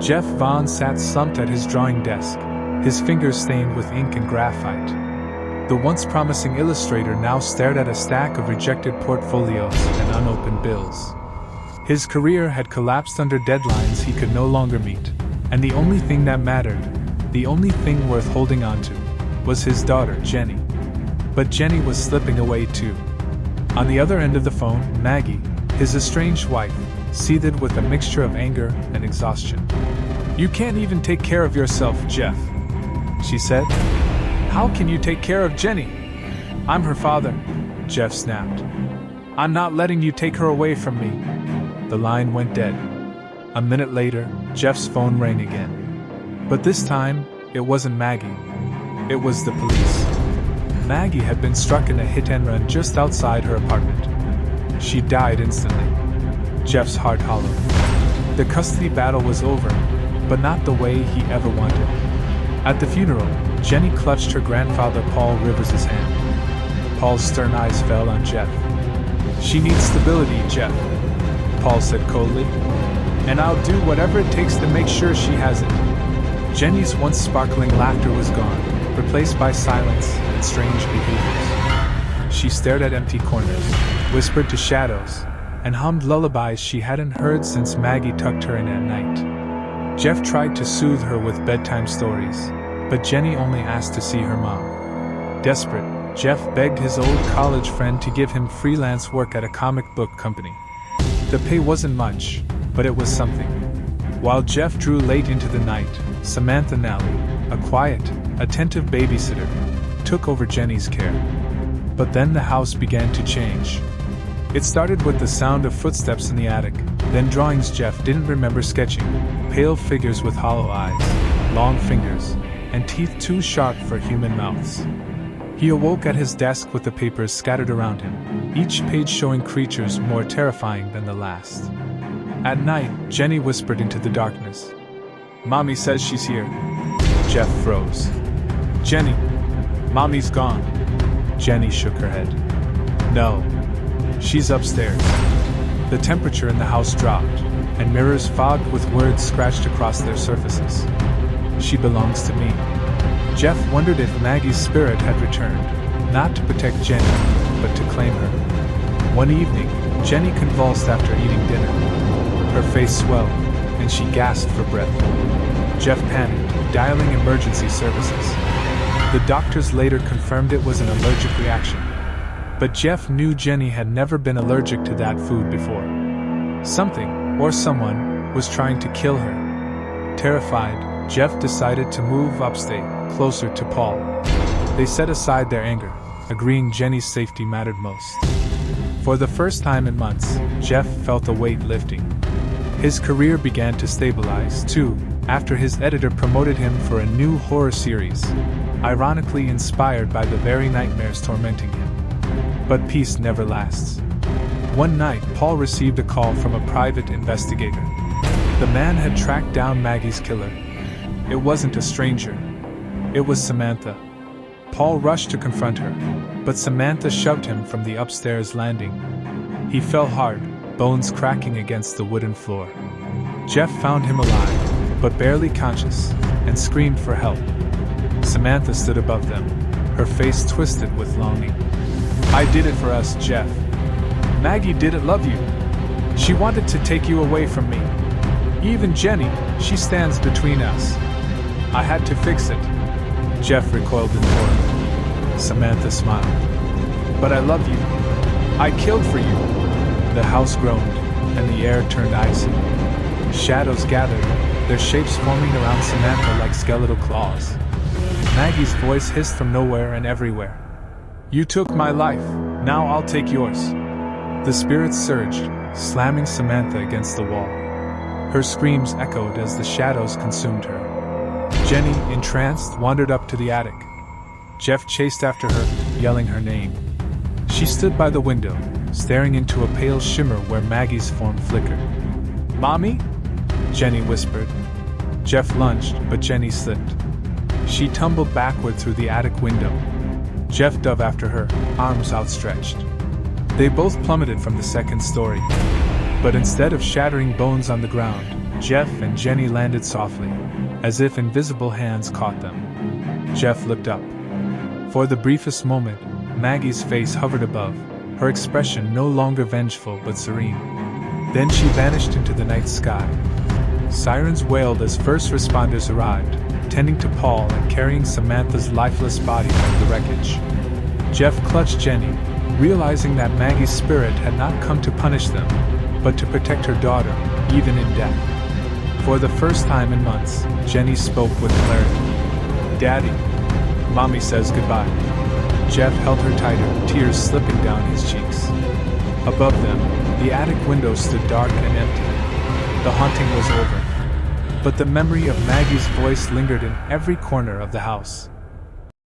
Jeff Vahn sat slumped at his drawing desk, his fingers stained with ink and graphite. The once promising illustrator now stared at a stack of rejected portfolios and unopened bills. His career had collapsed under deadlines he could no longer meet, and the only thing that mattered, the only thing worth holding on to, was his daughter, Jenny. But Jenny was slipping away too. On the other end of the phone, Maggie, his estranged wife, seethed with a mixture of anger and exhaustion. "You can't even take care of yourself, Jeff," she said. "How can you take care of Jenny?" "I'm her father," Jeff snapped. "I'm not letting you take her away from me." The line went dead. A minute later, Jeff's phone rang again. But this time, it wasn't Maggie. It was the police. Maggie had been struck in a hit-and-run just outside her apartment. She died instantly. Jeff's heart hollowed. The custody battle was over, but not the way he ever wanted. At the funeral, Jenny clutched her grandfather Paul Rivers' hand. Paul's stern eyes fell on Jeff. "She needs stability, Jeff," Paul said coldly. "And I'll do whatever it takes to make sure she has it." Jenny's once sparkling laughter was gone, replaced by silence and strange behaviors. She stared at empty corners, whispered to shadows, and hummed lullabies she hadn't heard since Maggie tucked her in at night. Jeff tried to soothe her with bedtime stories, but Jenny only asked to see her mom. Desperate, Jeff begged his old college friend to give him freelance work at a comic book company. The pay wasn't much, but it was something. While Jeff drew late into the night, Samantha Nally, a quiet, attentive babysitter, took over Jenny's care. But then the house began to change. It started with the sound of footsteps in the attic, then drawings Jeff didn't remember sketching, pale figures with hollow eyes, long fingers, and teeth too sharp for human mouths. He awoke at his desk with the papers scattered around him, each page showing creatures more terrifying than the last. At night, Jenny whispered into the darkness. "Mommy says she's here." Jeff froze. "Jenny, Mommy's gone." Jenny shook her head. "No. She's upstairs." The temperature in the house dropped, and mirrors fogged with words scratched across their surfaces. "She belongs to me." Jeff wondered if Maggie's spirit had returned, not to protect Jenny, but to claim her. One evening, Jenny convulsed after eating dinner. Her face swelled, and she gasped for breath. Jeff panicked, dialing emergency services. The doctors later confirmed it was an allergic reaction. But Jeff knew Jenny had never been allergic to that food before. Something, or someone, was trying to kill her. Terrified, Jeff decided to move upstate, closer to Paul. They set aside their anger, agreeing Jenny's safety mattered most. For the first time in months, Jeff felt a weight lifting. His career began to stabilize, too, after his editor promoted him for a new horror series, ironically inspired by the very nightmares tormenting him. But peace never lasts. One night, Paul received a call from a private investigator. The man had tracked down Maggie's killer. It wasn't a stranger. It was Samantha. Paul rushed to confront her, but Samantha shoved him from the upstairs landing. He fell hard, bones cracking against the wooden floor. Jeff found him alive, but barely conscious, and screamed for help. Samantha stood above them, her face twisted with longing. "I did it for us, Jeff. Maggie didn't love you. She wanted to take you away from me. Even Jenny, she stands between us. I had to fix it." Jeff recoiled in horror. Samantha smiled. "But I love you. I killed for you." The house groaned, and the air turned icy. Shadows gathered, their shapes forming around Samantha like skeletal claws. Maggie's voice hissed from nowhere and everywhere. "You took my life, now I'll take yours." The spirits surged, slamming Samantha against the wall. Her screams echoed as the shadows consumed her. Jenny, entranced, wandered up to the attic. Jeff chased after her, yelling her name. She stood by the window, staring into a pale shimmer where Maggie's form flickered. "Mommy?" Jenny whispered. Jeff lunged, but Jenny slipped. She tumbled backward through the attic window. Jeff dove after her, arms outstretched. They both plummeted from the second story. But instead of shattering bones on the ground, Jeff and Jenny landed softly, as if invisible hands caught them. Jeff looked up. For the briefest moment, Maggie's face hovered above, her expression no longer vengeful but serene. Then she vanished into the night sky. Sirens wailed as first responders arrived, tending to Paul and carrying Samantha's lifeless body from the wreckage. Jeff clutched Jenny, realizing that Maggie's spirit had not come to punish them, but to protect her daughter, even in death. For the first time in months, Jenny spoke with clarity. "Daddy, Mommy says goodbye." Jeff held her tighter, tears slipping down his cheeks. Above them, the attic window stood dark and empty. The haunting was over. But the memory of Maggie's voice lingered in every corner of the house.